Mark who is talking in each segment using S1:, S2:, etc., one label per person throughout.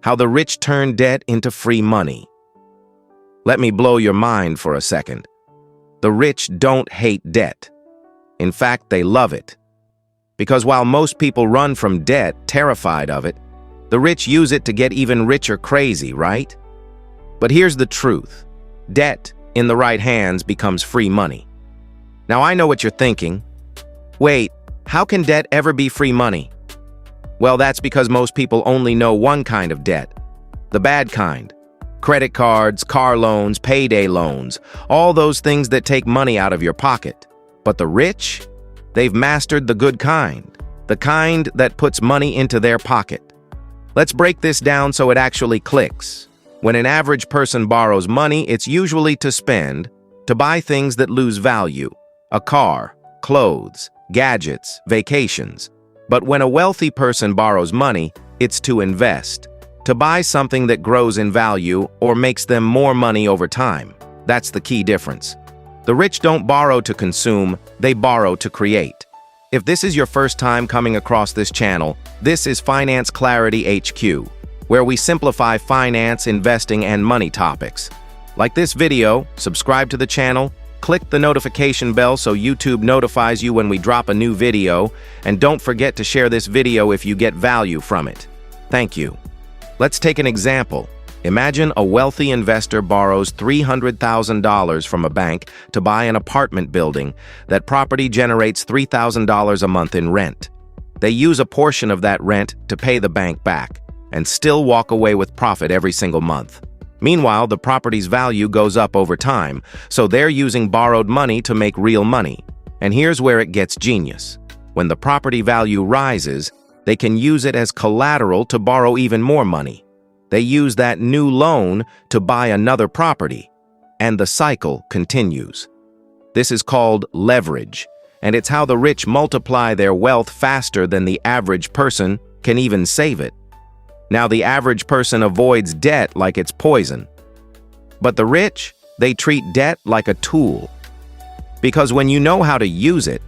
S1: how the rich turn debt into free money. Let me blow your mind for a second. The rich don't hate debt. In fact, they love it. Because while most people run from debt, terrified of it, the rich use it to get even richer crazy, right? But here's the truth. Debt, in the right hands, becomes free money. Now I know what you're thinking. Wait, how can debt ever be free money? Well, that's because most people only know one kind of debt. The bad kind. Credit cards, car loans, payday loans, all those things that take money out of your pocket. But the rich? They've mastered the good kind, the kind that puts money into their pocket. Let's break this down so it actually clicks. When an average person borrows money, it's usually to spend, to buy things that lose value, a car, clothes, gadgets, vacations. But when a wealthy person borrows money, it's to invest, to buy something that grows in value or makes them more money over time. That's the key difference. The rich don't borrow to consume, they borrow to create. If this is your first time coming across this channel, this is Finance Clarity HQ, where we simplify finance, investing, and money topics. Like this video, subscribe to the channel, click the notification bell so YouTube notifies you when we drop a new video, and don't forget to share this video if you get value from it. Thank you. Let's take an example. Imagine a wealthy investor borrows $300,000 from a bank to buy an apartment building. That property generates $3,000 a month in rent. They use a portion of that rent to pay the bank back and still walk away with profit every single month. Meanwhile, the property's value goes up over time, so they're using borrowed money to make real money. And here's where it gets genius. When the property value rises, they can use it as collateral to borrow even more money. They use that new loan to buy another property, and the cycle continues. This is called leverage, and it's how the rich multiply their wealth faster than the average person can even save it. Now, the average person avoids debt like it's poison. But the rich, they treat debt like a tool. Because when you know how to use it,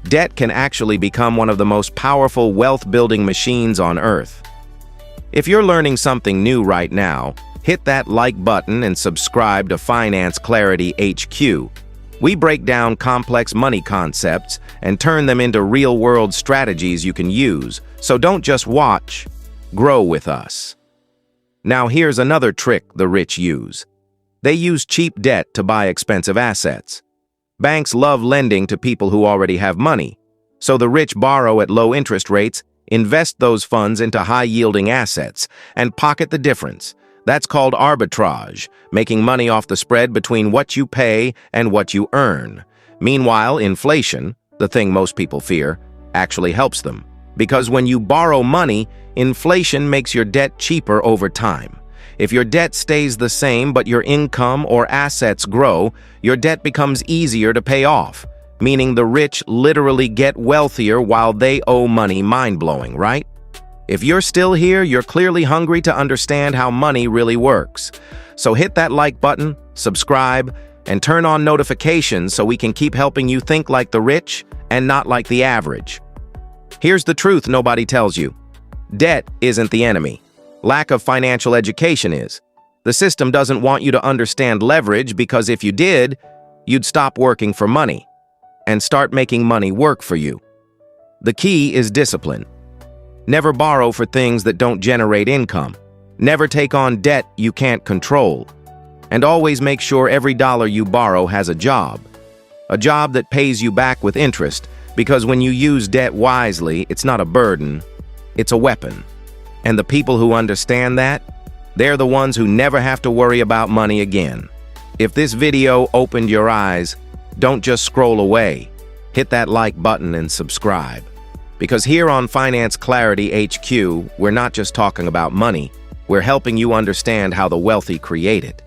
S1: debt can actually become one of the most powerful wealth-building machines on earth. If you're learning something new right now, hit that like button and subscribe to Finance Clarity HQ. We break down complex money concepts and turn them into real-world strategies you can use. So don't just watch, grow with us. Now here's another trick the rich use. They use cheap debt to buy expensive assets. Banks love lending to people who already have money, so the rich borrow at low interest rates, invest those funds into high-yielding assets, and pocket the difference. That's called arbitrage, making money off the spread between what you pay and what you earn. Meanwhile, inflation, the thing most people fear, actually helps them. Because when you borrow money, inflation makes your debt cheaper over time. If your debt stays the same but your income or assets grow, your debt becomes easier to pay off, meaning the rich literally get wealthier while they owe money. Mind-blowing, right? If you're still here, you're clearly hungry to understand how money really works. So hit that like button, subscribe, and turn on notifications so we can keep helping you think like the rich and not like the average. Here's the truth nobody tells you. Debt isn't the enemy. Lack of financial education is. The system doesn't want you to understand leverage because if you did, you'd stop working for money and start making money work for you. The key is discipline. Never borrow for things that don't generate income. Never take on debt you can't control. And always make sure every dollar you borrow has a job that pays you back with interest, because when you use debt wisely, it's not a burden, it's a weapon. And the people who understand that, they're the ones who never have to worry about money again. If this video opened your eyes, don't just scroll away. Hit that like button and subscribe. Because here on Finance Clarity HQ, we're not just talking about money, we're helping you understand how the wealthy create it.